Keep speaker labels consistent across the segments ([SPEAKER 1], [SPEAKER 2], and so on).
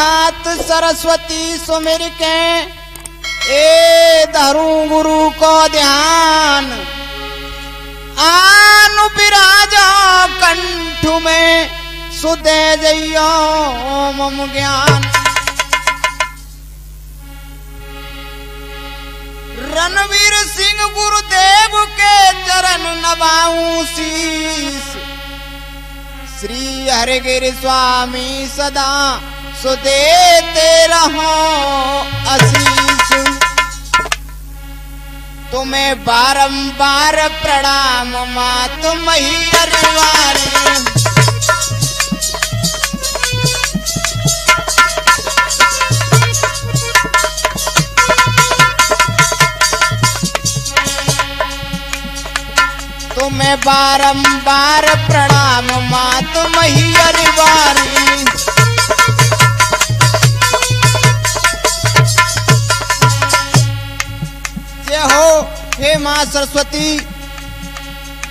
[SPEAKER 1] मात सरस्वती सुमिर के ए धरू गुरु को ध्यान। आनु बिराजा कंठ में सुदे जइयो मम ज्ञान। रणवीर सिंह गुरुदेव के चरण नवाऊं शीस। श्री हरिगिरि स्वामी सदा सुदेते रहो आशीष। तुम्हें बारंबार प्रणाम मात मैहर वाली। तुम्हें बारंबार प्रणाम मात मैहर वाली। जय हो हे मां सरस्वती,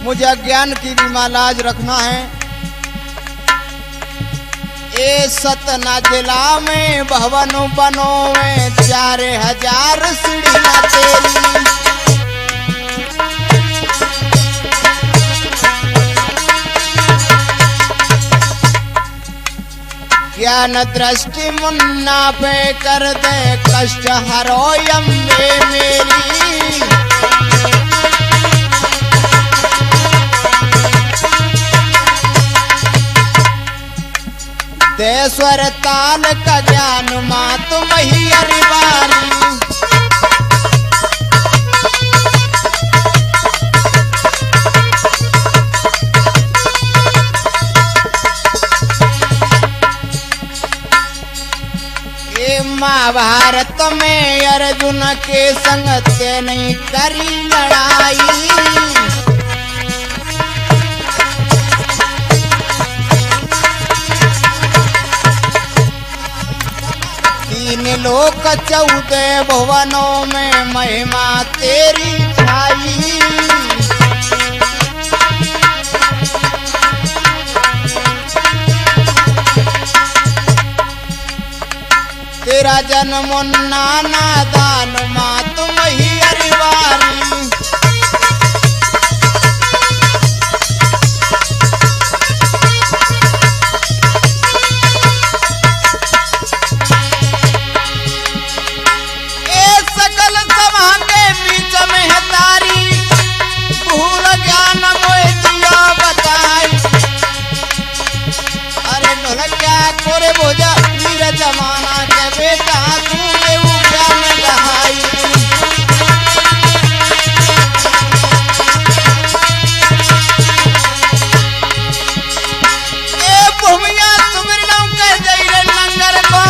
[SPEAKER 1] मुझे अज्ञान की भी लाज रखना है। ए सतना जिला में भवन बनो में 4000 सीढ़ियां तेरी। ज्ञान दृष्टि मुन्ना पे कर दे कष्ट हरो अम्बे मेरी। देश्वर ताल का ज्ञान मात मैहर वाली। महाभारत में अर्जुन के संग से नहीं करी लड़ाई। तीन लोक 14 भुवनों में महिमा तेरी छाई। तेरा जन्म नाना दान मात मैहर वाली। ए सकल सभा के बीच में है तारी। भूल ज्ञान मोह दिया बताई। अरे ढोलकिया कोरे बोझा वीर जमाना के बेटा तूने वो ज्ञान दहाई। ए भूमिया सुमिरनों के जैरे लंगर को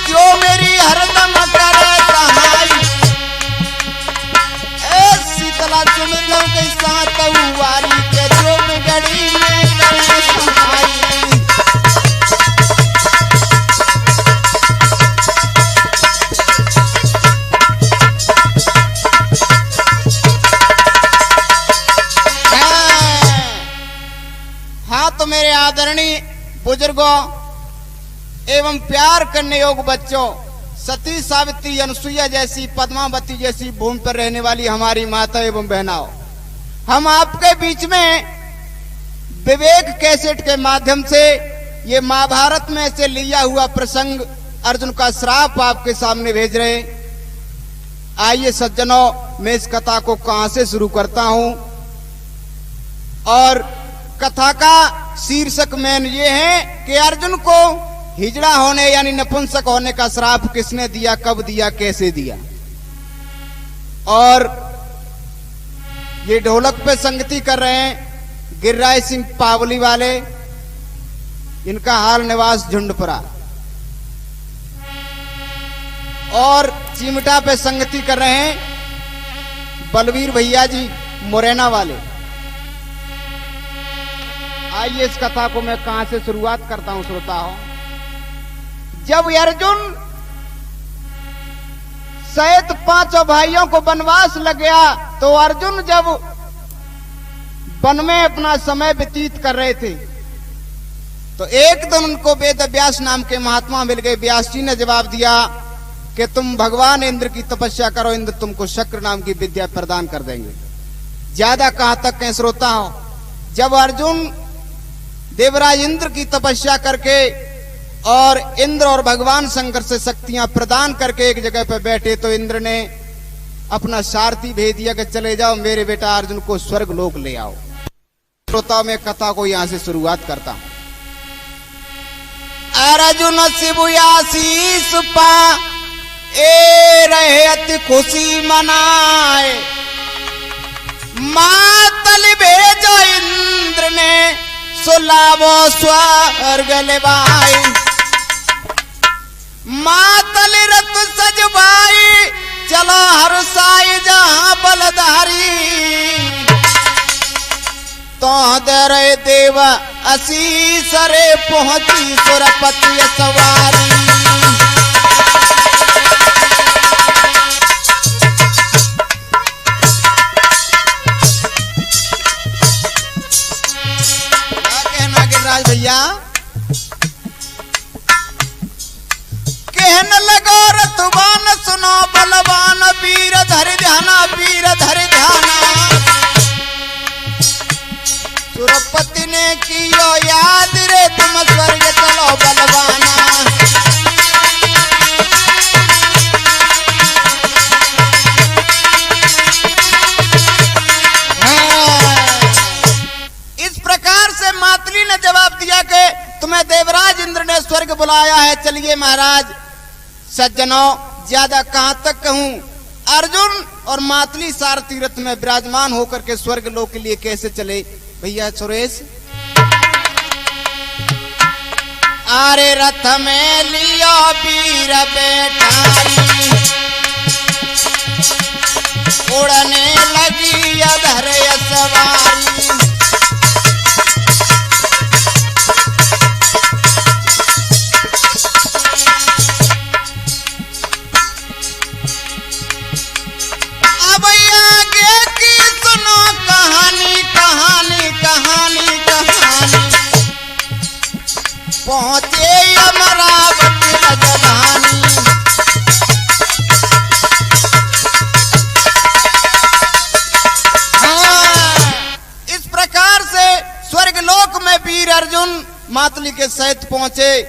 [SPEAKER 1] जो मेरी हरदम करे सहाय। ए शीतला सुमिरनों के साथ वारी के जो बिगड़ी में करे सहाय। तो मेरे आदरणीय बुजुर्गों एवं प्यार करने योग्य बच्चों, सती सावित्री अनुसुईया जैसी पद्मावती जैसी भूमि पर रहने वाली हमारी माता एवं बहनाओं, हम आपके बीच में विवेक कैसेट के माध्यम से ये महाभारत में से लिया हुआ प्रसंग अर्जुन का श्राप आपके सामने भेज रहे हैं। आइए सज्जनों, मैं इस कथा को कहां से शुरू करता हूं। और कथा का शीर्षक मेन ये है कि अर्जुन को हिजड़ा होने यानी नपुंसक होने का श्राप किसने दिया, कब दिया, कैसे दिया। और ये ढोलक पे संगति कर रहे हैं गिरिराज सिंह पावली वाले, इनका हाल निवास झुंडपुरा। और चिमटा पे संगति कर रहे हैं बलवीर भैया जी मुरैना वाले। आइए इस कथा को मैं कहां से शुरुआत करता हूं श्रोताओं। जब अर्जुन सहित 5 भाइयों को वनवास लग गया तो अर्जुन जब वन में अपना समय व्यतीत कर रहे थे तो एक दिन उनको वेद व्यास नाम के महात्मा मिल गए। व्यास जी ने जवाब दिया कि तुम भगवान इंद्र की तपस्या करो, इंद्र तुमको शक्र नाम की विद्या प्रदान कर देंगे। ज्यादा कहां तक कहीं श्रोता हो, जब अर्जुन देवराज इंद्र की तपस्या करके और इंद्र और भगवान शंकर से शक्तियां प्रदान करके एक जगह पर बैठे, तो इंद्र ने अपना सारथी भेज दिया कि चले जाओ मेरे बेटा अर्जुन को स्वर्ग लोक ले आओ। श्रोताओं में कथा को यहां से शुरुआत करता हूं। अर्जुन शिवयासीस पा ए रहे अति खुशी मनाए, मातल भेजो इंद्र ने सुलावो स्वर्ग लेवाई। मातल रत सजवाई चलो हर साई जहां बलधारी, तो दर देव आशीष रे पहुंची सुरपति सवारी। भैया कहने लगा रतवान सुनो बलवान वीर धर ध्याना, वीर धर ध्याना। सुरपति ने कियो याद रे तुम स्वर्ग चलो बलवाना। मातली ने जवाब दिया कि तुम्हें देवराज इंद्र ने स्वर्ग बुलाया है, चलिए महाराज। सज्जनों ज्यादा कहां तक कहूं, अर्जुन और मातली सारथी रथ में विराजमान होकर के स्वर्ग लोक के लिए कैसे चले भैया सुरेश। आरे रथ में लियो वीर बैठारी, उड़ने लगी अधर सवारी। पहुंचे अमरावती राजधानी, इस प्रकार से स्वर्ग लोक में वीर अर्जुन मातली के सहित पहुंचे।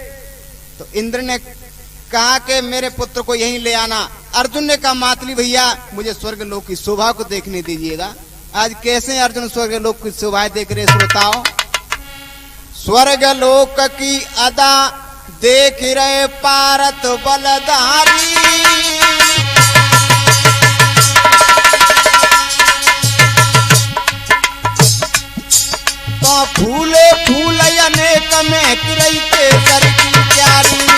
[SPEAKER 1] तो इंद्र ने कहा कि मेरे पुत्र को यहीं ले आना। अर्जुन ने कहा मातली भैया मुझे स्वर्ग लोक की शोभा को देखने दीजिएगा। आज कैसे अर्जुन स्वर्ग लोक की शोभा देख रहे श्रोताओं। स्वर्ग लोक की अदा देख रहे पारत बलधारी, तो फूले फूल अनेक महक रही केसर की प्यारी।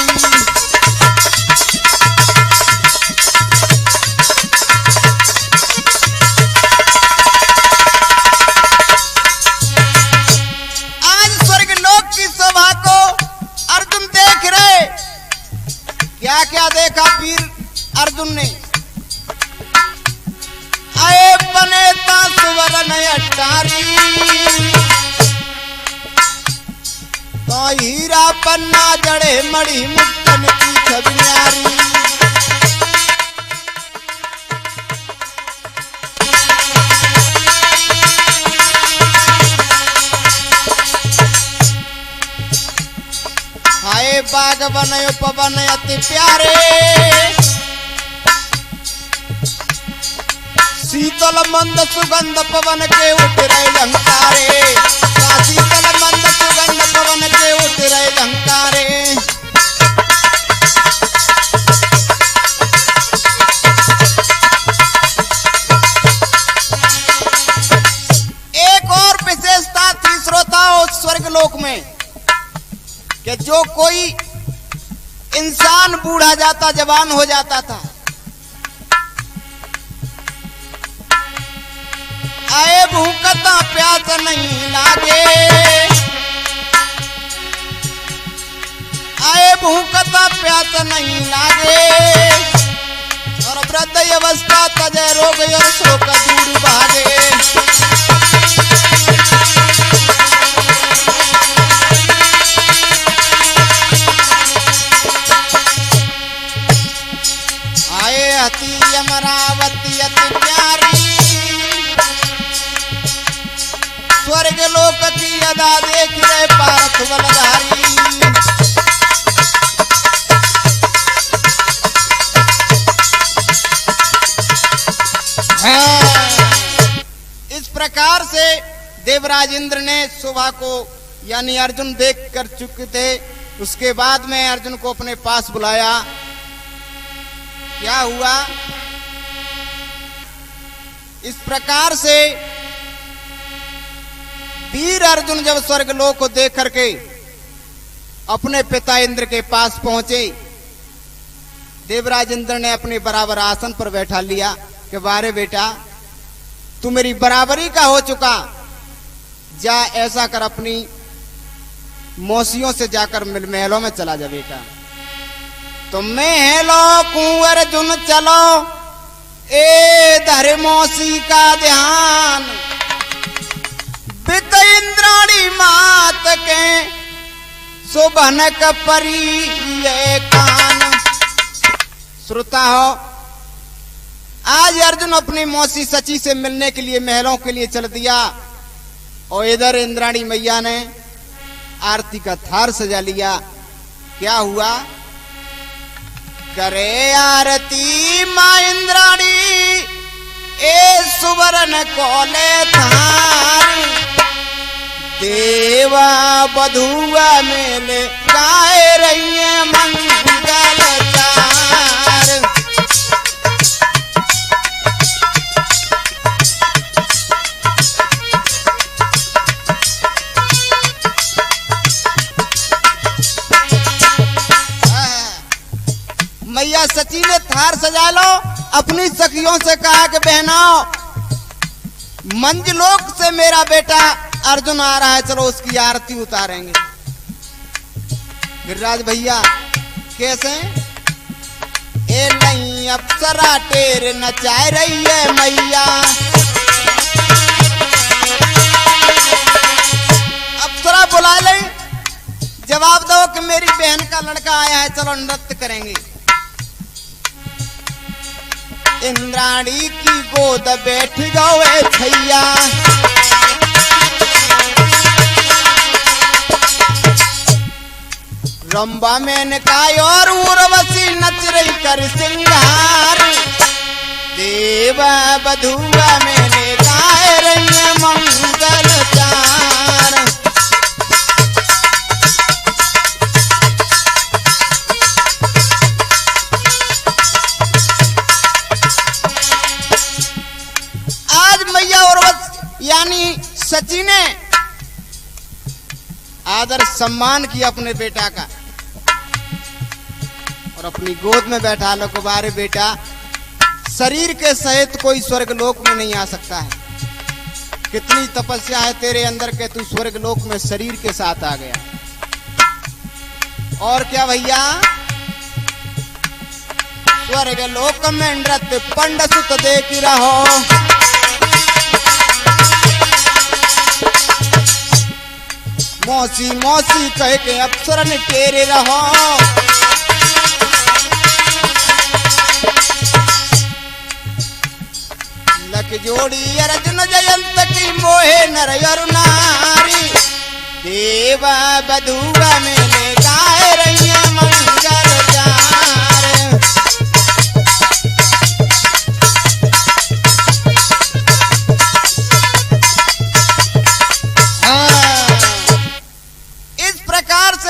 [SPEAKER 1] क्या क्या देखा वीर अर्जुन ने। आए बनेता सुवर्ण अटारी, तो हीरा पन्ना जड़े मणि मुक्तन की छबियारी। हाय बाग बन उपवन अति प्यारे, शीतल मंद सुगंध पवन के उठ रहे झंकारे। शीतल मंद सुगंध पवन के उठ रहे झंकारे। एक और विशेषता थी श्रोताओं स्वर्ग लोक में कि जो कोई इंसान बूढ़ा जाता जवान हो जाता था, आए भूखता प्यास नहीं लागे, आए भूखता प्यास नहीं लागे, और वृद्ध अवस्था तजे रोग और शोक दूर भागे। कहती अमरावती अति प्यारी, स्वर्ग लोक की अदा देख रहे पार्थ बलधारी। इस प्रकार से देवराज इंद्र ने शोभा को यानी अर्जुन देख कर चुके थे। उसके बाद में अर्जुन को अपने पास बुलाया। क्या हुआ? इस प्रकार से वीर अर्जुन जब स्वर्गलोक को देख करके अपने पिता इंद्र के पास पहुंचे, देवराज इंद्र ने अपने बराबर आसन पर बैठा लिया कि बारे बेटा तू मेरी बराबरी का हो चुका, जा ऐसा कर अपनी मौसियों से जाकर महलों में चला जा बेटा। तो महलों कुंवर अर्जुन चलो, ए धर मौसी का ध्यान, बित इंद्राणी मात के सुबनक परी ये कान। श्रोता हो, आज अर्जुन अपनी मौसी सची से मिलने के लिए महलों के लिए चल दिया और इधर इंद्राणी मैया ने आरती का थार सजा लिया। क्या हुआ? करे आरती मां इंद्राणी, ए सुवर्ण कोले थार, देवा बधुआ मेले गाए रही मंगल चार। मैया सची ने थार सजा लो, अपनी सखियों से कहा कि बहनों मंजलोक से मेरा बेटा अर्जुन आ रहा है, चलो उसकी आरती उतारेंगे। गिरिराज भैया कैसे? ए नहीं अप्सरा टेर नचाए रही है मैया, अप्सरा बुला ले, जवाब दो कि मेरी बहन का लड़का आया है, चलो नृत्य करेंगे। इंद्राणी की गोद बैठ गए भैया, रंबा मैंने कहा और उर्वशी नच रही कर सिंगार, देवा बधुआ मैंने गाए रही मंगल चार। आज मैया उर्वशी यानी सची ने आदर सम्मान किया अपने बेटा का और अपनी गोद में बैठा लो। बारे बेटा, शरीर के सहित कोई स्वर्गलोक में नहीं आ सकता है। कितनी तपस्या है तेरे अंदर के तू स्वर्गलोक में शरीर के साथ आ गया। और क्या भैया? स्वर्गलोक में नृत्य पंड सुत देख रहो, मौसी मौसी कह के अप्सरन टेरे रहो। लक जोड़ी अर्जुन जयंत की मोहे नर अरु नारी, देवा बधुआ मेले गाए रही मंगल चार।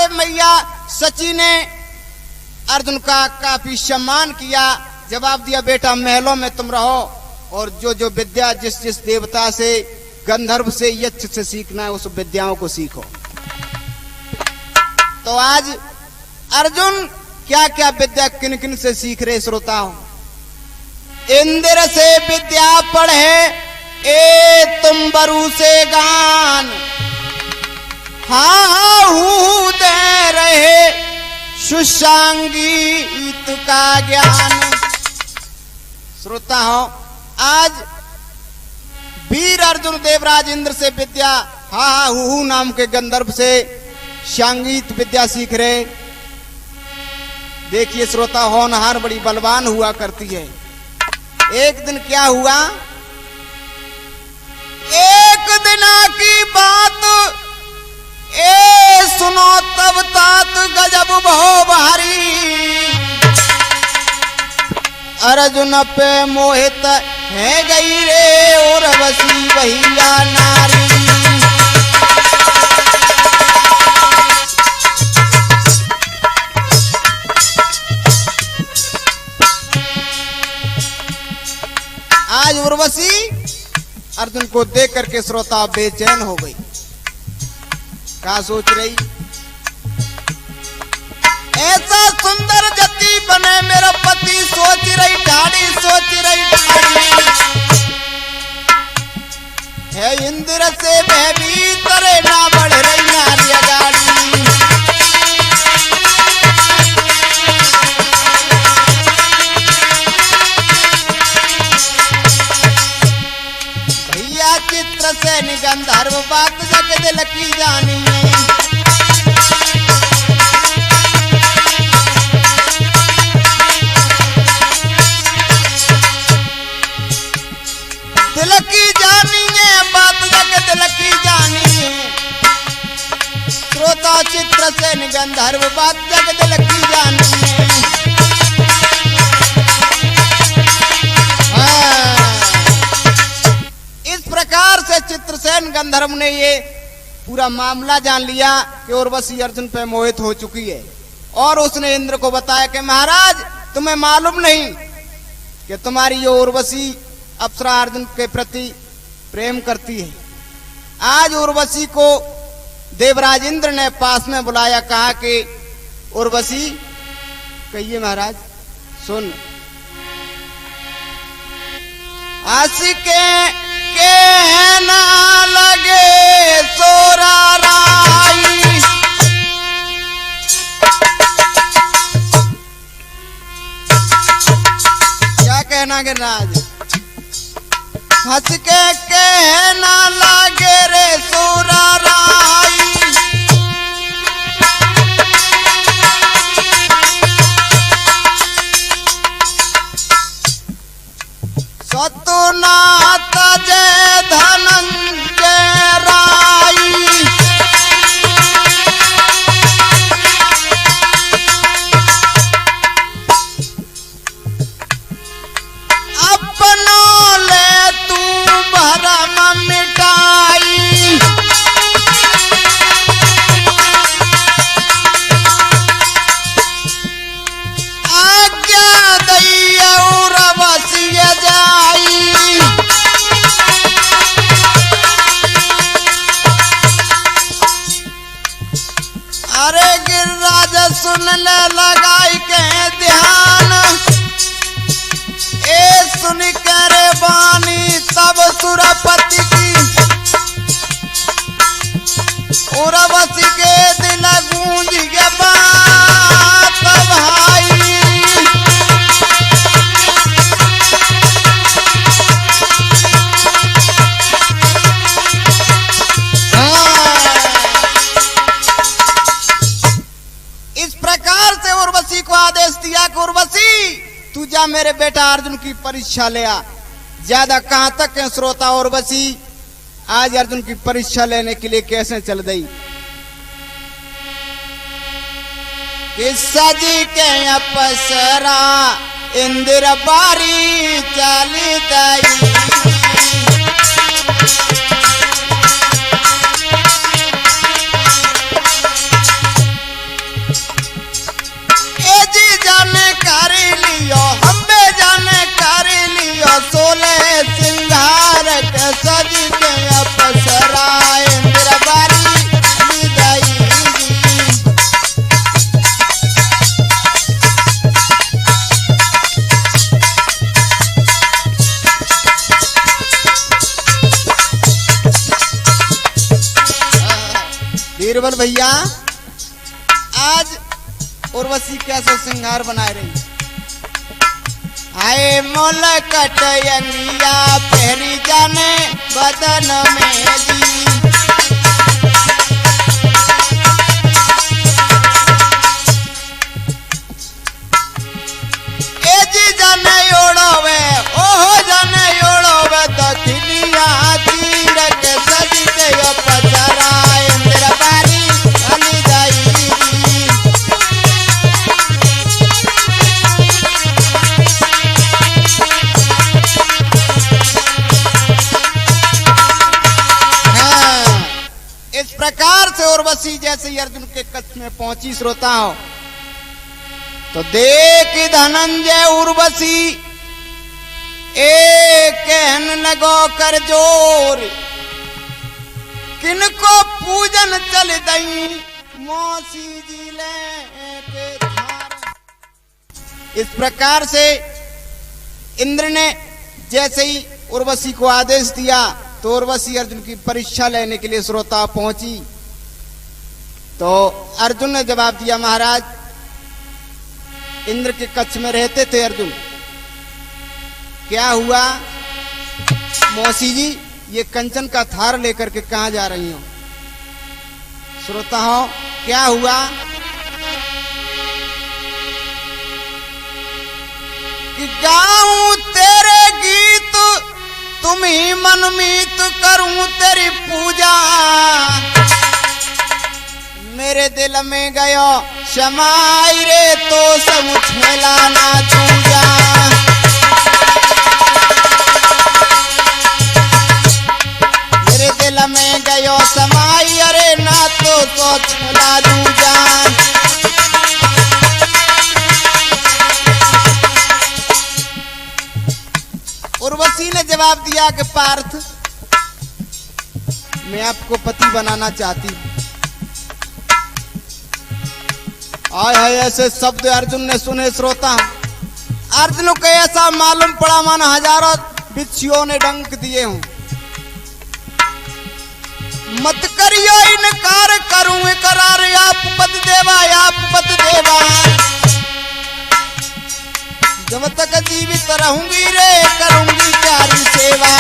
[SPEAKER 1] मैया सची ने अर्जुन का काफी सम्मान किया, जवाब दिया बेटा महलों में तुम रहो और जो जो विद्या जिस जिस देवता से, गंधर्व से, यक्ष से सीखना है उस विद्याओं को सीखो। तो आज अर्जुन क्या क्या विद्या किन किन से सीख रहे श्रोता हो? इंद्र से विद्या पढ़े ए तुम बरू से गान, हाँ हूँ दे रहे सुसंगीत का ज्ञान। श्रोता हो, आज वीर अर्जुन देवराज इंद्र से विद्या हाँ हूँ नाम के गंधर्व से संगीत विद्या सीख रहे। देखिए श्रोता, होनहार बड़ी बलवान हुआ करती है। एक दिन क्या हुआ, एक दिन की बात ए सुनो तब तात गजब बहु भारी, अर्जुन पे मोहित है गई रे उर्वशी भैया नारी। आज उर्वशी अर्जुन को देख करके श्रोता बेचैन हो गई। क्या सोच रही, ऐसा सुंदर जति बने मेरा पति, सोच रही ठाड़ी, सोच रही ठाड़ी है इंद्र से भयभीत रे ना बढ़ रही नारी गाड़ी। भैया चित्र से गंधर्व बात जग दिल की जानी, दिल की जानी है बात जग दिल की जानी है, श्रोता चित्र से गंधर्व बात जग दिल की जानी है। इस प्रकार से चित्रसेन गंधर्व ने ये पूरा मामला जान लिया कि उर्वशी अर्जुन पे मोहित हो चुकी है, और उसने इंद्र को बताया कि महाराज तुम्हें मालूम नहीं कि तुम्हारी ये उर्वशी अप्सरा अर्जुन के प्रति प्रेम करती है। आज उर्वशी को देवराज इंद्र ने पास में बुलाया, कहा कि उर्वशी कहिए महाराज सुन, आशिके के ना लगे सोरा राई, क्या कहना गिरिराज, हंस के कहना लागे रे सोरा राई, सतुनाथ जय धनंजय राई, अपनों ले तू भरम मिटाई, आज्ञा दैया उर्वशी जाई, अरे गिरिराज सुन ले लगाई के ध्यान, ए सुन करे बानी सब सुरपति की, उर्वशी के दिल गूंज के बात भाई, इस प्रकार से उर्वशी को आदेश दिया कि उर्वशी तू जा मेरे बेटा अर्जुन की परीक्षा ले आ। ज्यादा कहां तक है श्रोता, उर्वशी आज अर्जुन की परीक्षा लेने के लिए कैसे चल गई। सजी के अपसरा इंदिर बारी चली दई, जाने कर लियो हम्बे जाने कर लियो, सोले सिंगार के सज के अपसरा इंदिर बारी दई। बीरबल भैया आज उर्वशी कैसे श्रृंगार बना रही, आए मोल कटयंगिया पहरी जाने बदन में जी, ए जी जाने ओढ़वे ओहो उर्वशी जैसे ही अर्जुन के कच्छ में पहुंची श्रोता हो, तो देख धनंजय उर्वशी एक कहन लगो कर जोर, किनको पूजन चल दई मौसी जी ले के धार। इस प्रकार से इंद्र ने जैसे ही उर्वशी को आदेश दिया तो उर्वशी अर्जुन की परीक्षा लेने के लिए श्रोता पहुंची। तो अर्जुन ने जवाब दिया, महाराज इंद्र के कच्छ में रहते थे अर्जुन, क्या हुआ? मौसी जी ये कंचन का थार लेकर के कहां जा रही हो? श्रोता हो क्या हुआ? कि गाऊं तेरे गीत तुम ही मनमीत करूं तेरी पूजा, मेरे दिल में गयो समाई रे तो सब छेला ना चूजा। मेरे दिल में गयो समाई अरे ना तो छेला दूजा। उर्वशी ने जवाब दिया कि पार्थ मैं आपको पति बनाना चाहती हूं। आय हाय ऐसे शब्द अर्जुन ने सुने श्रोता, अर्जुन को ऐसा मालूम पड़ा मानो हजारों बिच्छुओं ने डंक दिए हों। मत करियो इनकार करूं इकरार, आप पद देवा आप पद देवा, जब तक जीवित रहूंगी रे करूंगी प्यारी सेवा।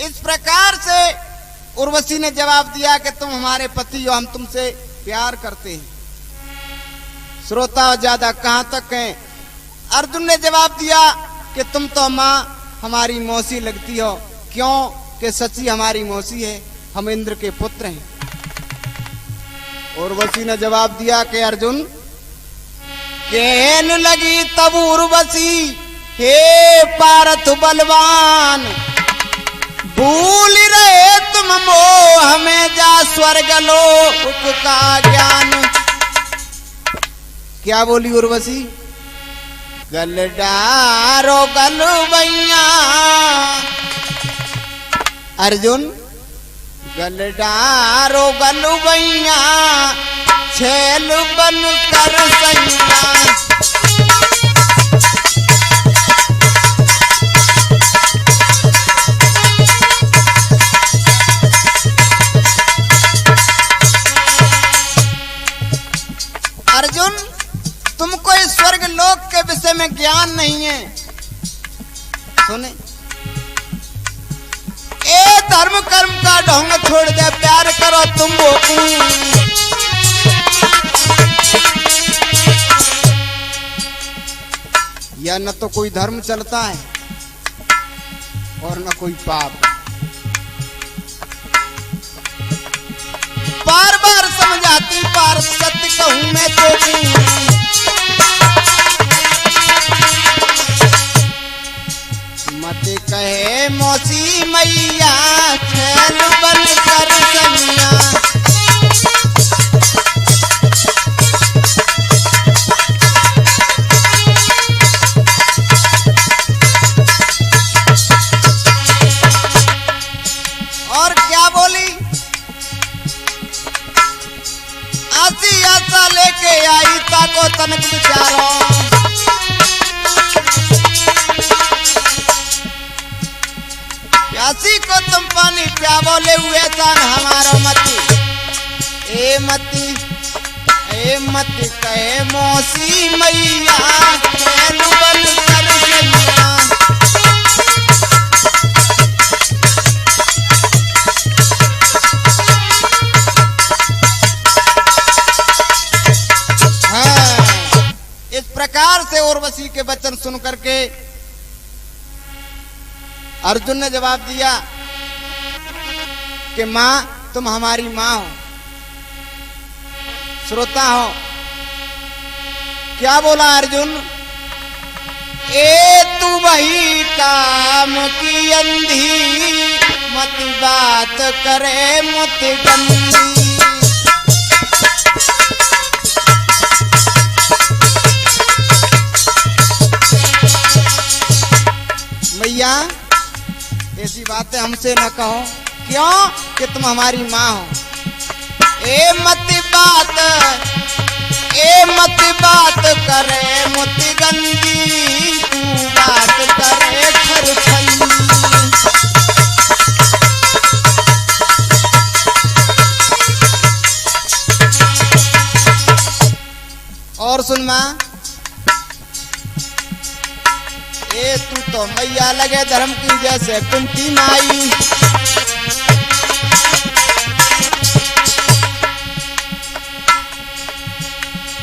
[SPEAKER 1] इस प्रकार से उर्वशी ने जवाब दिया कि तुम हमारे पति हो, हम तुमसे प्यार करते हैं। श्रोता ज्यादा कहां तक हैं? अर्जुन ने जवाब दिया कि तुम तो मां हमारी मौसी लगती हो। क्यों? कि सच्ची हमारी मौसी है, हम इंद्र के पुत्र हैं। उर्वशी ने जवाब दिया कि अर्जुन कहन लगी तब उर्वशी, हे पार्थ बलवान भूल रहे तुम मोह में जा स्वर्ग लोक का ज्ञान। क्या बोली उर्वशी? गल डारो गल भैया अर्जुन, गल डारो गल भैया छेल बन कर सैया। अर्जुन तुमको इस स्वर्ग लोक के विषय में ज्ञान नहीं है। सुने, ए धर्म कर्म का ढोंग छोड़ दे, प्यार करो तुम वो। या न तो कोई धर्म चलता है और न कोई पाप। बार बार समझाती पार सत्य कहूं मैं तो मत कहे मौसी मैया खेल बन कर सैया। और क्या बोली? आसी आशा लेके आई ताको तनक विचारो, प्यासी को तुम पानी प्यावो ले हुए तान हमारो मती। ए मती कहे मौसी मैया खेल बन कर सैया। इस प्रकार से उर्वशी के वचन सुन करके अर्जुन ने जवाब दिया कि मां तुम हमारी मां हो। श्रोता हो क्या बोला अर्जुन? ए तू वही काम की अंधी, मत बात करे मुत गंदी। मैया ऐसी बातें हमसे न कहो, क्यों कि तुम हमारी माँ हो। ए मत बात करे मुत गंदी, तू बात करे खरखंदी। और सुन माँ, ए तू तो मैया लगे धर्म की जैसे कुंती माई।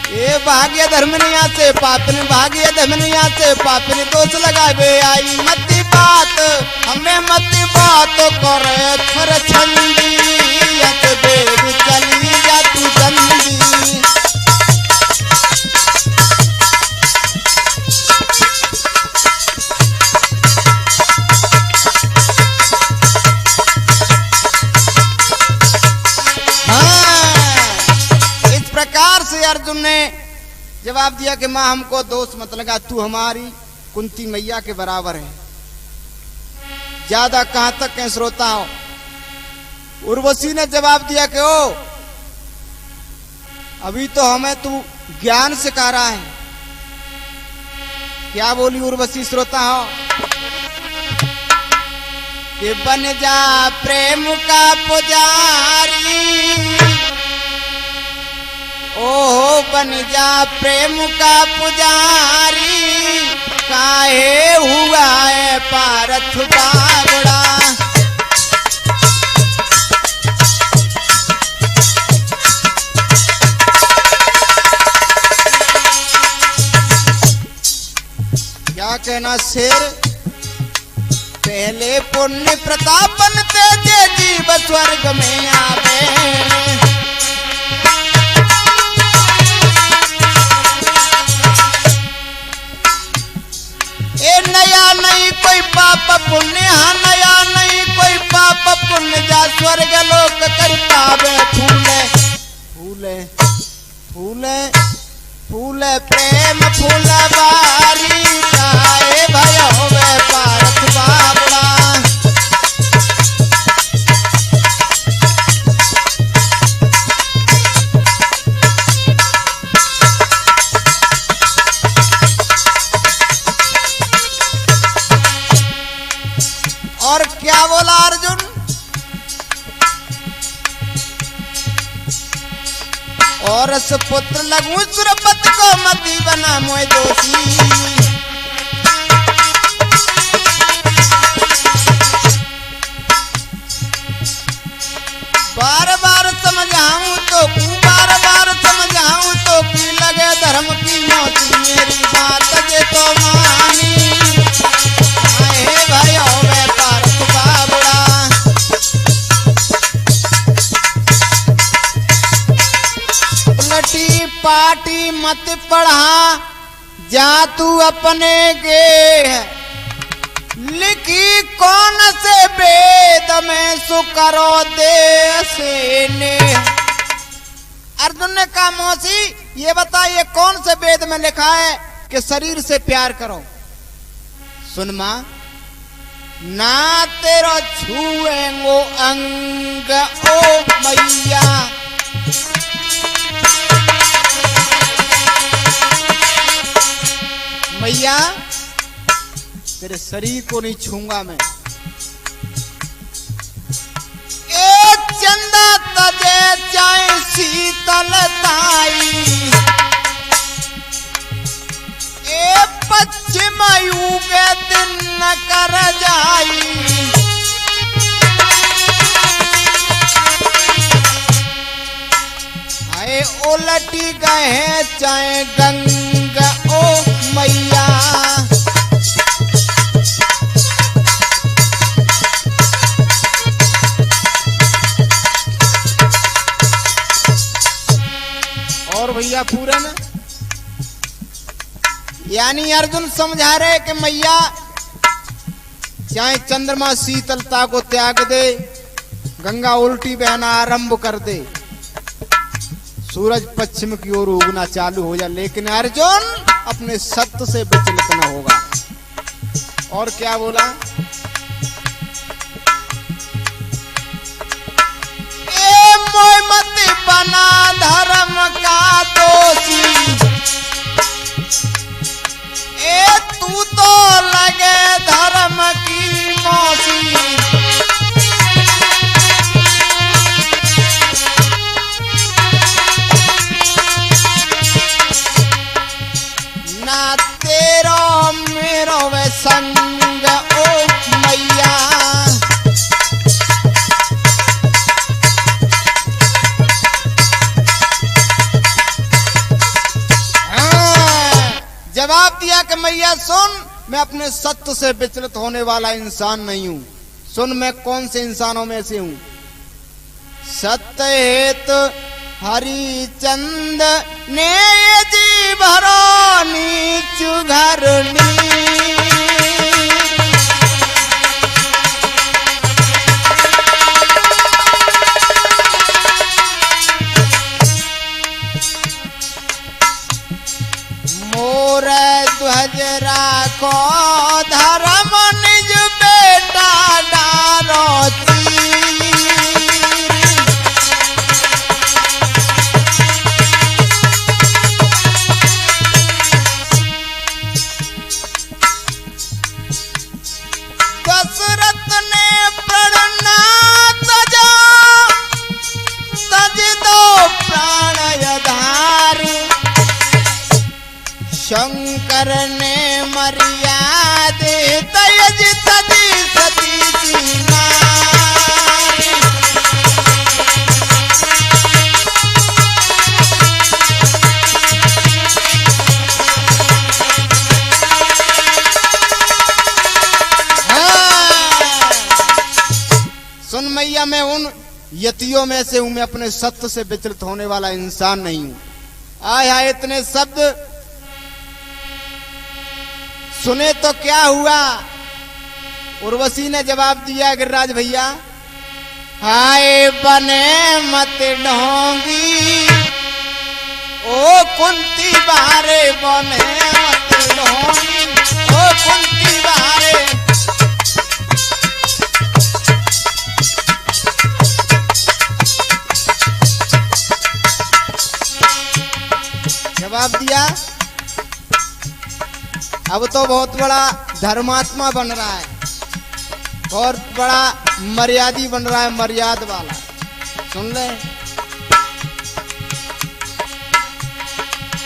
[SPEAKER 1] ए भाग्य धर्मनिया से पापन, भाग्य धर्मनिया से पापन दोष लगावे आई। मत बात हमें मत बात करे खरखंदी, यत बेग चली जा तू गंदी। से अर्जुन ने जवाब दिया कि मां हमको दोष मत लगा, तू हमारी कुंती मैया के बराबर है। ज्यादा कहां तक कह श्रोता हो। उर्वशी ने जवाब दिया कि ओ अभी तो हमें तू ज्ञान सिखा रहा है। क्या बोली उर्वशी श्रोता हो कि बन जा प्रेम का पुजारी, ओ बन जा प्रेम का पुजारी, काहे हुआ है पारथ बावड़ा। क्या कहना शेर, पहले पुण्य प्रताप बनते जे जीव स्वर्ग में आवे। नया नहीं कोई पाप पुण्य, हाँ नया नहीं कोई पाप पुण्य, जा स्वर्ग लोक कर पावे। फूले फूले फूले फूले प्रेम फूलवारी, काहे भय होवे पारथ बावड़ा। और क्या बोला अर्जुन, और पुत्र लगू सुरपत को मती बना मोय दोषी। बार बार समझाऊं तो बार बार समझाऊं तो की लगे धर्म की मोती, मेरी बात जे तो मानी। आए भाई होवे पारथ बावड़ा। उलटी पाटी मत पढ़ा जा तू अपने गे, लिखी कौन से वेद में सुकरो देश ने। अर्जुन ने कहा मौसी ये बताइए कौन से वेद में लिखा है कि शरीर से प्यार करो। सुन मां, ना तेरा छुएंगो अंग ओ मैया, मैया तेरे शरीर को नहीं छूंगा मैं। एक चंदा तजे जाए शीतलताई, ए पश्चिम युगे दिन न कर जाई। आए उलटी गए चाहे गंगा ओ मैया। और भैया पूरन यानी अर्जुन समझा रहे कि मैया चाहे चंद्रमा शीतलता को त्याग दे, गंगा उल्टी बहना आरंभ कर दे, सूरज पश्चिम की ओर उगना चालू हो जाए, लेकिन अर्जुन अपने सत्य से विचलित न होगा। और क्या बोला? ए मोह मत बना धर्म का दोषी, ए तू तो लगे धर्म की मौसी, ना तेरो मेरो वे संग ओ मैया, जवाब दिया कि मैया सुन, मैं अपने सत्य से विचलित होने वाला इंसान नहीं हूं। सुन, मैं कौन से इंसानों में से हूं? सत्य हेतु हरिचंद ने जी भरो नीच घरनी, मोर ध्वज राखो धर्म निज बेटा डारो चीर, दशरथ ने प्रणना तजो तज दो प्राण आधार, शंकर ने मर्यादे तयज तदी सती की नार, सुन मैया, मैं उन यतियों में से हूं, मैं अपने सत्य से विचलित होने वाला इंसान नहीं हूं। आया इतने शब्द सुने तो क्या हुआ? उर्वशी ने जवाब दिया, गिरिराज भैया, हाय बने मत ढोंगी, ओ कुंती बारे बने मत ढोंगी, ओ कुंती बारे, जवाब दिया। अब तो बहुत बड़ा धर्मात्मा बन रहा है, बहुत बड़ा मर्यादी बन रहा है, मर्याद वाला। सुन ले,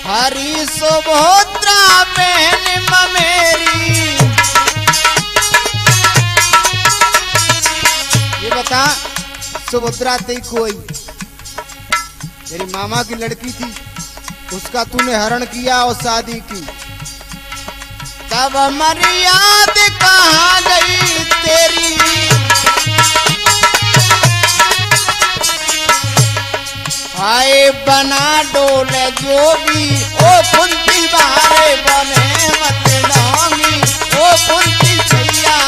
[SPEAKER 1] हरि सुभद्रा बहन मेरी, ये बता सुभद्रा थी कोई? तेरी मामा की लड़की थी, उसका तूने हरण किया और शादी की, तब मर्याद कहाँ गई तेरी? हाय बना डोले जोगी, ओ कुंती बारे बने मत ढोंगी, ओ कुंती छैया,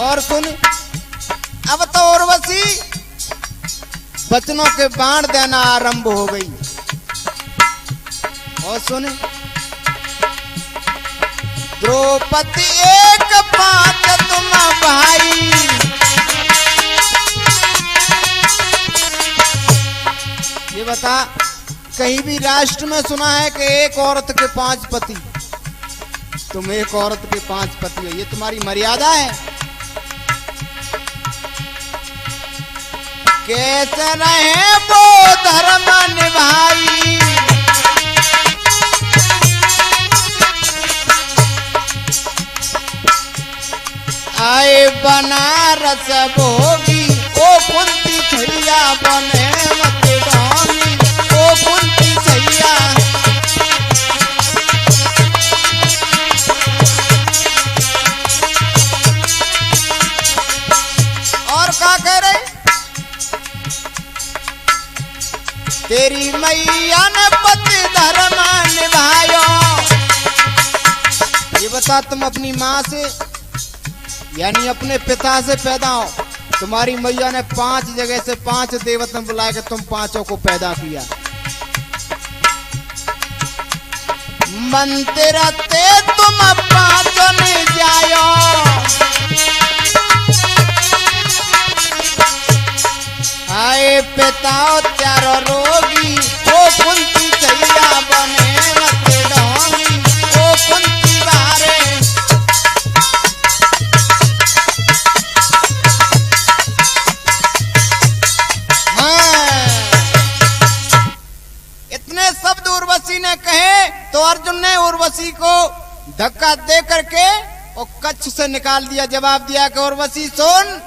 [SPEAKER 1] और सुन, अब तो उर्वशी वचनों के बाण देना आरंभ हो गई। और सुने, द्रौपदी एक बात तुम भाई, ये बता, कहीं भी राष्ट्र में सुना है कि एक औरत के 5 पति? तुम एक औरत के 5 पति हो, ये तुम्हारी मर्यादा है? कैसे रहे वो धर्म निभाई, आए बनारस भोगी, ओ कुंती छैया बने मत ढोंगी, ओ कुंती छैया, और क्या कह रहे? संतान पति धर्म निभायो। ये बता, तुम अपनी माँ से यानी अपने पिता से पैदा हो। तुम्हारी मैया ने 5 जगह से 5 देवता बुला के तुम 5 को पैदा किया। मंदिर ते तुम 5 ने जायो। आए पिता चारो रोगी, ओ कुंती चैया बने मत डोंगी, ओ कुंती बारे। इतने शब्द उर्वशी ने कहे तो अर्जुन ने उर्वशी को धक्का दे करके और कच्छ से निकाल दिया। जवाब दिया कि उर्वशी सुन,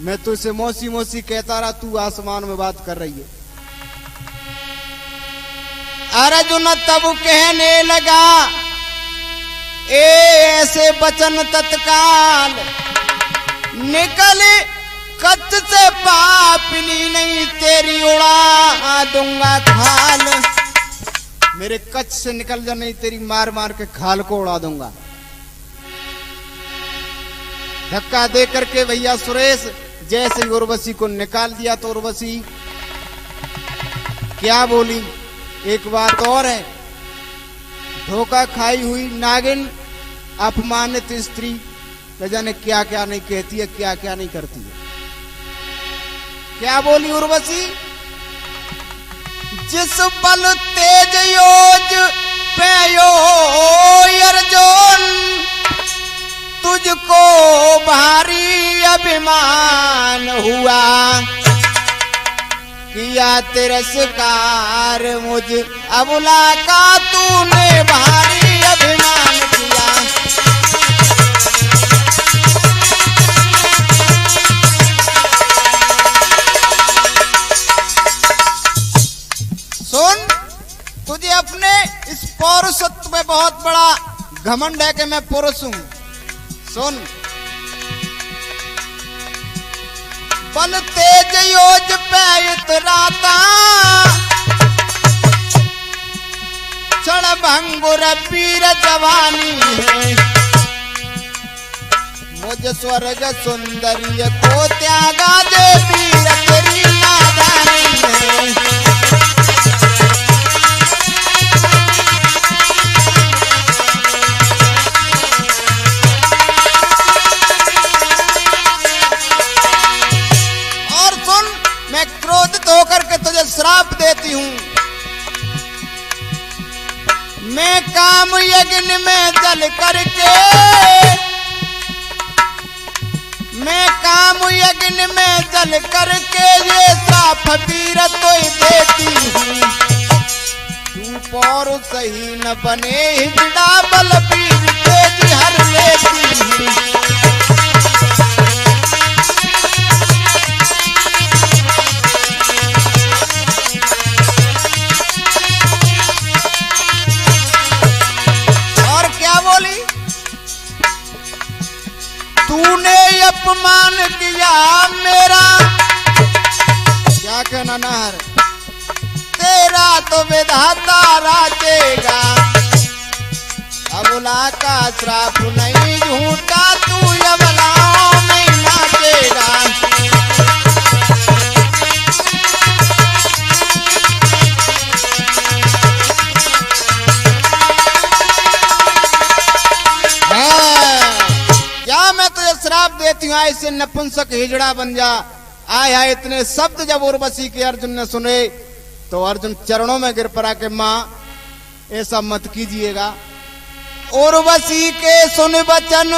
[SPEAKER 1] मैं तुझसे मौसी मौसी कहता रहा, तू आसमान में बात कर रही है। अर्जुन तब कहने लगा, ए ऐसे वचन तत्काल निकले कच्छ से पापनी, नहीं तेरी उड़ा दूंगा खाल। मेरे कच्छ से निकल जा, नहीं तेरी मार मार के खाल को उड़ा दूंगा। धक्का दे करके भैया सुरेश जैसे उर्वशी को निकाल दिया तो उर्वशी क्या बोली। एक बात और है, धोखा खाई हुई नागिन, अपमानित स्त्री, न जाने क्या क्या नहीं कहती है, क्या क्या नहीं करती है। क्या बोली उर्वशी, जिस बल तेज योज पेयो अर्जुन, तुझको भारी अभिमान हुआ, किया तिरस्कार मुझ अबुला का तूने भारी अभिमान किया। सुन, तुझे अपने इस पौरुषत्व में बहुत बड़ा घमंड है कि मैं पुरुष हूं। सुन, बल तेज योज पे इतराता, क्षण भंगुर वीर जवानी है, मुझ स्वर्ग सुंदरी को त्यागा दे वीर तेरी नादानी है। होकर के तुझे श्राप देती हूं, मैं काम यज्ञ में जल करके, मैं काम यज्ञ में जल करके ये श्राप वीर तो देती हूं। तू पौर सही न बने हिजड़ा बल वीर तेज हर लेती हूं। तूने अपमान किया मेरा, क्या कहना नाहर, तेरा तो विधाता राजेगा, अबुला का श्राप नहीं झूठा, तू अबलाओं में नाचेगा। श्राप देती हूं, ऐसे नपुंसक हिजड़ा बन जा। आय हाय, इतने शब्द जब उर्वशी के अर्जुन ने सुने तो अर्जुन चरणों में गिर पड़ा कि मां ऐसा मत कीजिएगा। उर्वशी के सुन वचन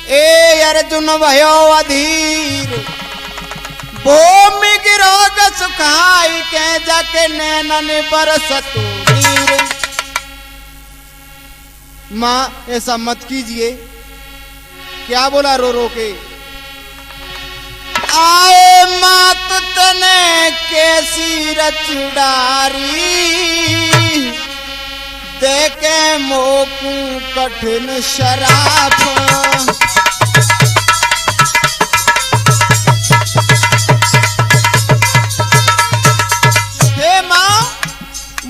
[SPEAKER 1] ए अर्जुन भयो अधीर, भूमि गिरोग सुखाई के जाके नैनन बरसतु नीर। मां ऐसा मत कीजिए। क्या बोला रो रो के, आए मात तने कैसी रचडारी, देखे मोकू कठिन शराप। हे मां,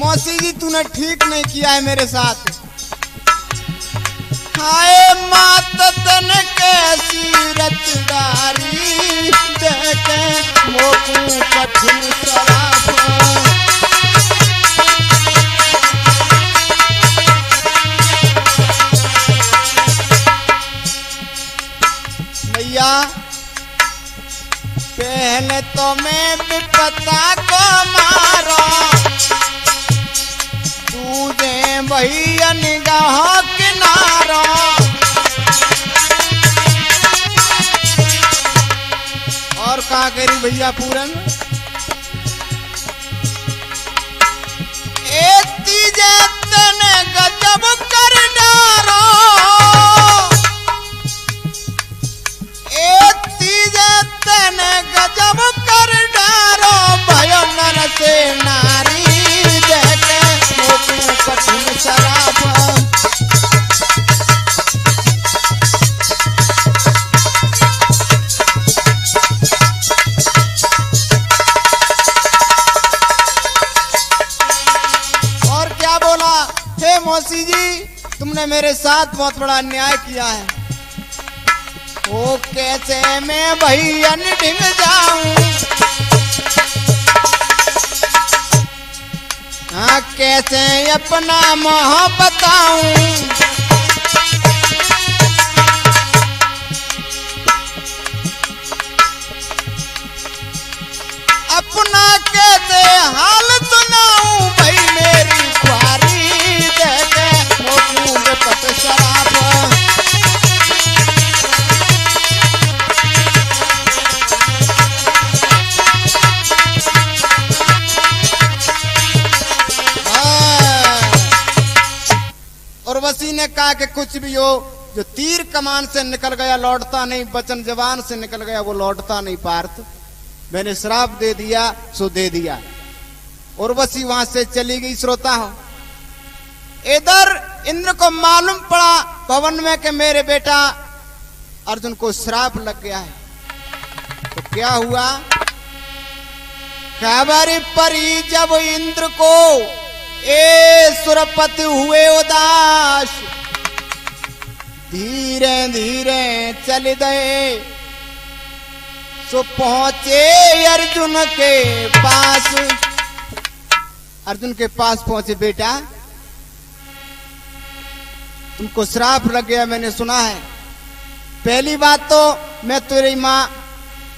[SPEAKER 1] मौसी जी तूने ठीक नहीं किया है मेरे साथ। हाय मात तन कैसी रचदारी देखे मोकू कठिन शराब। भैया पहले तो मैं विपता को मारो तुझे भैया निगाह किनारो। और कहा करी भैया पूरन ए तीजे तने गजब कर डारो। ए तीजे तने गजब कर डारो भयो नर से नारी देखे मोकू कठिन शराब। और क्या बोला, हे मौसी जी तुमने मेरे साथ बहुत बड़ा अन्याय किया है। ओ कैसे मैं भैया ढिंग जाऊं, हाँ कैसे अपना मोह बताऊं। अपना कैसे हाल सुनाऊं भाई मेरी ख्वारी देखे मोकू विपत शराब। उर्वशी ने कहा कि कुछ भी हो, जो तीर कमान से निकल गया लौटता नहीं, वचन जवान से निकल गया वो लौटता नहीं पार्थ। मैंने श्राप दे दिया सो दे दिया। उर्वशी वहां से चली गई। श्रोता हो, इधर इंद्र को मालूम पड़ा भवन में कि मेरे बेटा अर्जुन को श्राप लग गया है। तो क्या हुआ, खबर परी जब इंद्र को ए सुरपति हुए उदास। धीरे धीरे चल गए सो पहुंचे अर्जुन के पास। अर्जुन के पास पहुंचे, बेटा तुमको श्राप लग गया मैंने सुना है। पहली बात तो मैं तेरी मां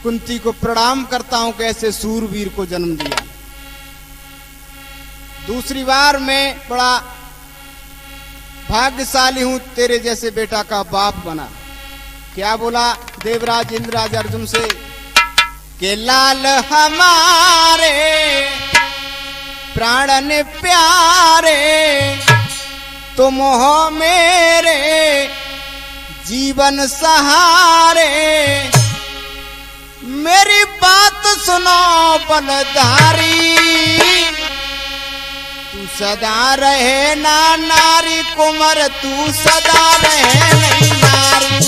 [SPEAKER 1] कुंती को प्रणाम करता हूं कि ऐसे सूरवीर को जन्म दिया। दूसरी बार मैं बड़ा भाग्यशाली हूं तेरे जैसे बेटा का बाप बना। क्या बोला देवराज इंद्रराज अर्जुन से कि लाल हमारे प्राणन प्यारे तुम हो मेरे जीवन सहारे। मेरी बात सुनो बलधारी, तू सदा रहे ना नारी कुंवर, तू सदा रहे नहीं नारी।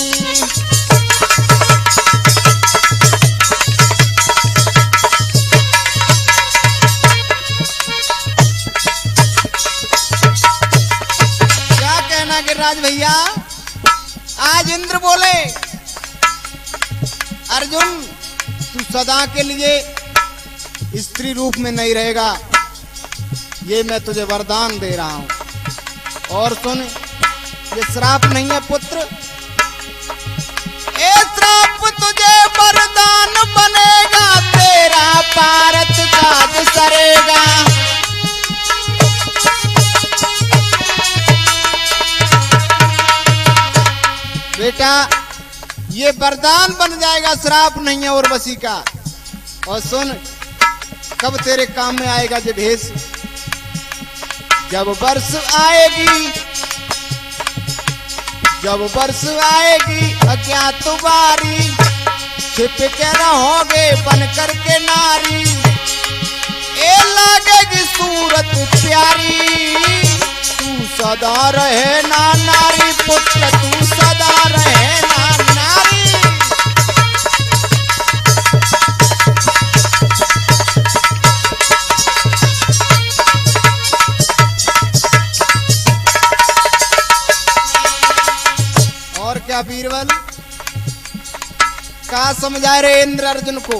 [SPEAKER 1] क्या कहना गिरिराज भैया, आज इंद्र बोले अर्जुन तू सदा के लिए स्त्री रूप में नहीं रहेगा, ये मैं तुझे वरदान दे रहा हूं। और सुन, ये श्राप नहीं है पुत्र, ये श्राप तुझे वरदान बनेगा, तेरा पारत काज सरेगा। बेटा ये वरदान बन जाएगा, श्राप नहीं है उर्वशी का। और सुन, कब तेरे काम में आएगा ये भेष, जब वर्ष आएगी, जब वर्ष आएगी अज्ञात बारी, छिप के रहोगे बन करके नारी, ए लगेगी सूरत प्यारी, तू सदा रहे ना नारी पुत्र, तू सदा रहे ना नारी। का समझाए रे इंद्र अर्जुन को।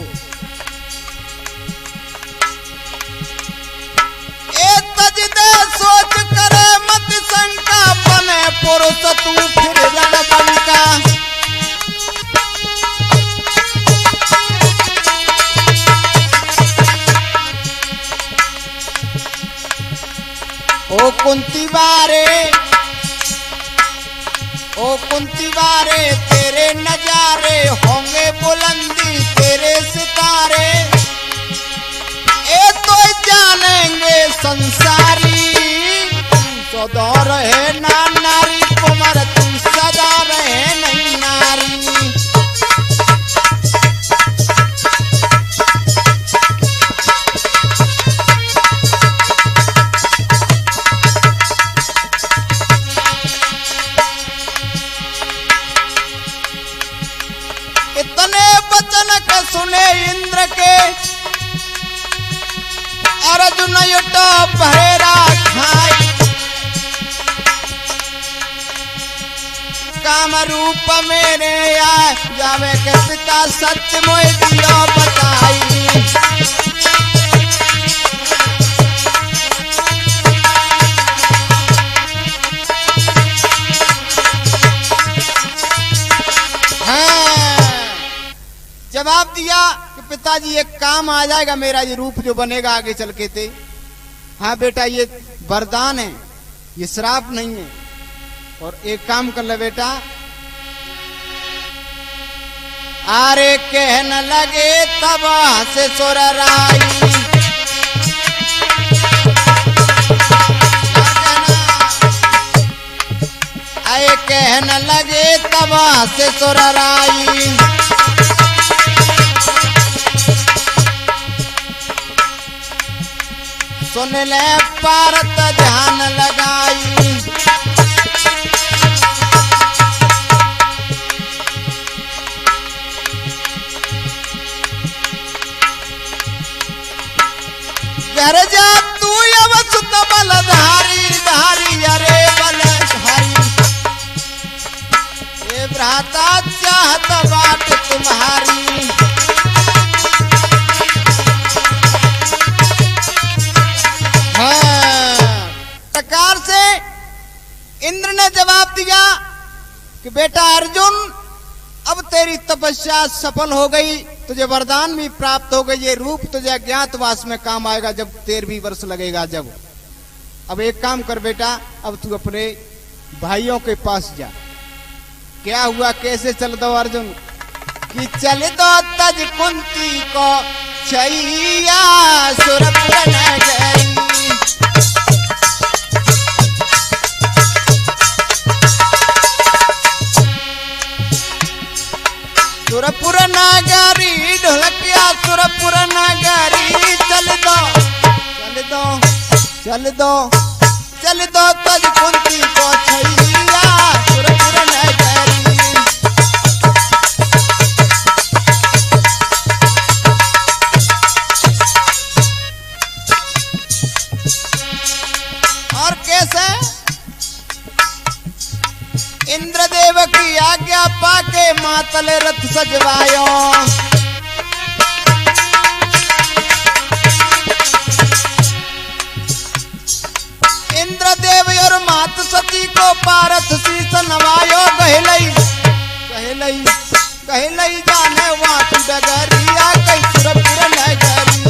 [SPEAKER 1] ए तज दे सोच करे मत शंका, बने पुरुष तू फिर रणबंका। ओ कुंती बारे तेरे नजारे, होंगे बुलंदी तेरे सितारे। ए तो जानेंगे संसारी, सदा रहे ना नारी कुमार, तू सदा रहे नहीं नारी। इतने वचन का सुने इंद्र के, अर्जुन युटो पहरा खाई। काम रूप मेरे आए जावे के पिता, सत्य मोहि दियो बताई। जवाब दिया कि पिताजी एक काम आ जाएगा मेरा, ये रूप जो बनेगा आगे चल के थे। हाँ बेटा ये वरदान है, ये श्राप नहीं है। और एक काम कर ले बेटा, आरे कहने लगे तब से सुरराई। आए कहने लगे तब से सुरराई। सुन ले पारत ध्यान लगाई। घर जा तू अवसुत बलधारी, धारी अरे बलधारी। ये भ्राता चाहत बाट तुम्हारी। प्रकार से इंद्र ने जवाब दिया कि बेटा अर्जुन, अब तेरी तपस्या सफल हो गई, तुझे वरदान भी प्राप्त हो गई। ये रूप तुझे अज्ञातवास में काम आएगा जब 13 वर्ष लगेगा जब। अब एक काम कर बेटा, अब तू अपने भाइयों के पास जा। क्या हुआ, कैसे चल दो अर्जुन कि चल दो तज कुंती को छैया, सुरपुर नगरी। सुरपुर नगरी ढोलकिया, सुरपुर नगरी चल दो चल दो चल दो चल दो तज कुंती को छैया, सुरपुर नगरी। और कैसे इंद्रदेव की आज्ञा पाके मातल रथ सजवायो। इंद्रदेव और मात सती को पारथ शीस नवायो। कहलई जाने वात डगरिया, कई सुरपुर नगरी।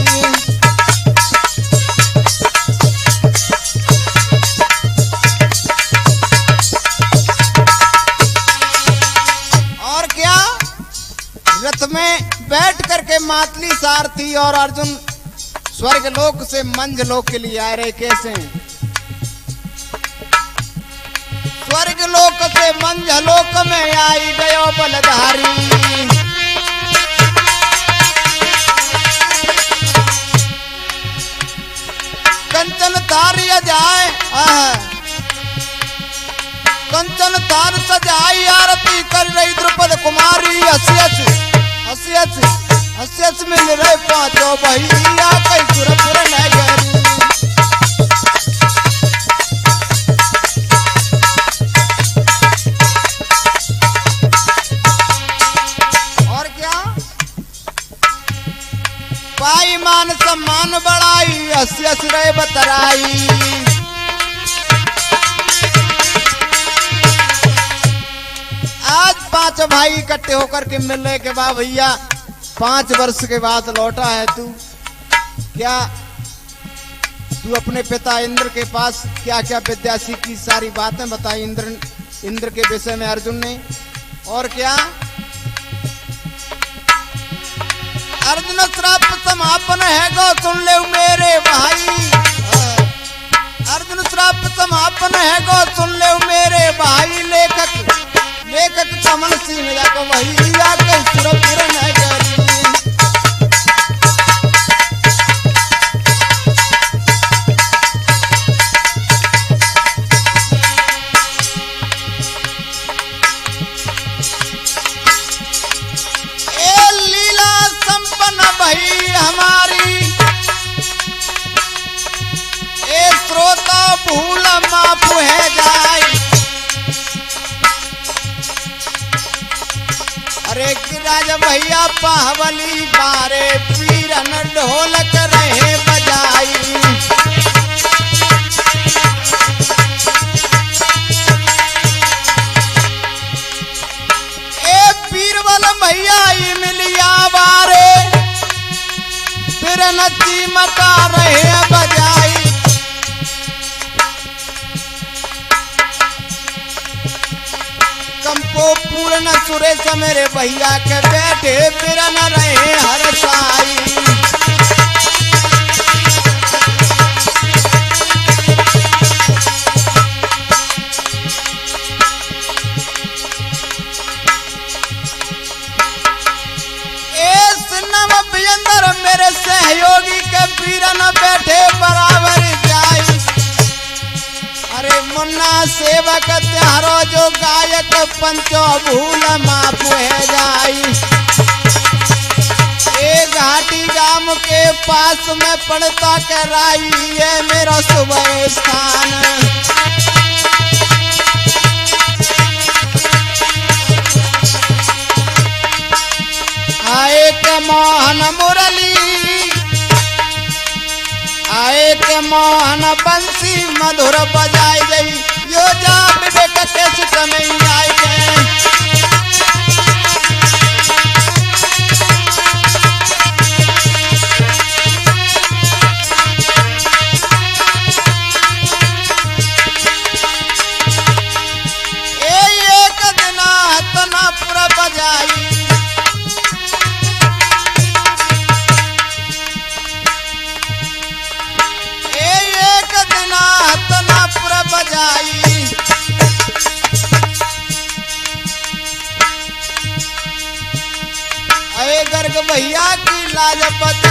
[SPEAKER 1] रथ में बैठ करके मातली सारथी और अर्जुन स्वर्ग लोक से मंज लोक के लिए आ रहे। कैसे स्वर्ग लोक से मंज लोक में आई गयो बलधारी। कंचन थारी जाए, कंचन थार सजाई, आरती कर रही द्रुपद कुमारी। हंस मिल रहे पांचों भैया, कई सुरपुर नगरी। और क्या पांचों भाई इकट्ठे होकर के मिलने के बाद भैया 5 वर्ष के बाद लौटा है तू, क्या तू अपने पिता इंद्र के पास क्या क्या विद्या सीखी, सारी बातें बताई इंद्र के विषय में अर्जुन ने। और क्या अर्जुन श्राप समापन है गो सुन ले मेरे भाई, अर्जुन श्राप समापन है गो सुन ले मेरे भाई, लेखक कमल सिंह जाको वही जाके सुरपुर न गरी। हमारी ए श्रोता भूल माफ है जाए, अरे गिराज भैया पावली बारे पीरन ढोलक रहे बजाई, ए पीरवल भैया मिलिया बारे नची मचा रहे बजाई, कंपो पूर्ण सुरेश मेरे भैया के बैठे बिरन रहे हरसाई, मेरे सहयोगी के पीरन बैठे बराबर जाई, अरे मुन्ना सेवक त्यारो जो गायक पंचो भूल माफ है जाई, एक घाटी गांव के पास में पड़ता कराई है मेरा सुबह स्थान, आए के मोहन मुरली, आए के मोहन बंसी मधुर बजाई गई, यो जा विवेक के सुख में आई गए, एक दिन तना पूरा बजाई, बजाई अरे गर्ग भैया की लाजपत